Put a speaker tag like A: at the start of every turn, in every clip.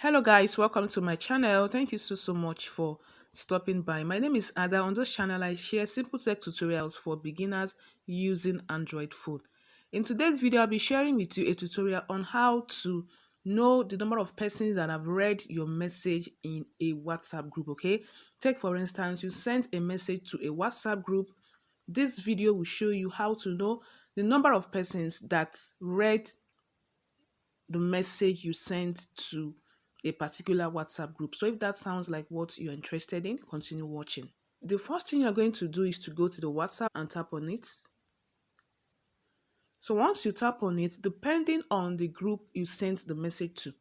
A: Hello guys, welcome to my channel. Thank you so much for stopping by. My name is Ada. On this channel I share simple tech tutorials for beginners using Android phone. In today's video I'll be sharing with you a tutorial on how to know the number of persons that have read your message in a WhatsApp group. Okay, take for instance you sent a message to a WhatsApp group. This video will show you how to know the number of persons that read the message you sent to a particular WhatsApp group. So if that sounds like what you're interested in, continue watching. The first thing you're going to do is to go to the WhatsApp and tap on it. So once you tap on it, depending on the group you sent the message to.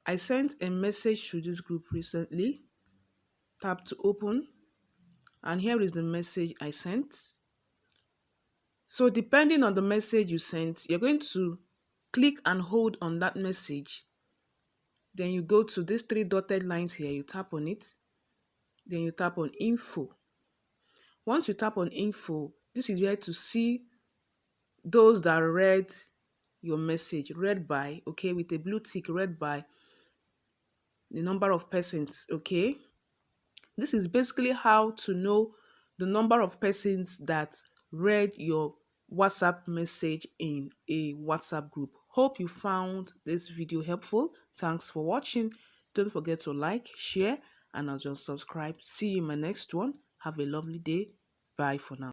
A: I sent a message to this group recently. Tap to open. And here is the message I sent. So depending on the message you sent, you're going to click and hold on that message. Then you go to these three dotted lines here, you tap on it. Then you tap on info. Once you tap on info, this is where to see those that read your message, read by, okay, with a blue tick, read by the number of persons, okay. This is basically how to know the number of persons that read your WhatsApp message in a WhatsApp group. Hope you found this video helpful. Thanks for watching. Don't forget to like, share, and as well subscribe. See you in my next one. Have a lovely day. Bye for now.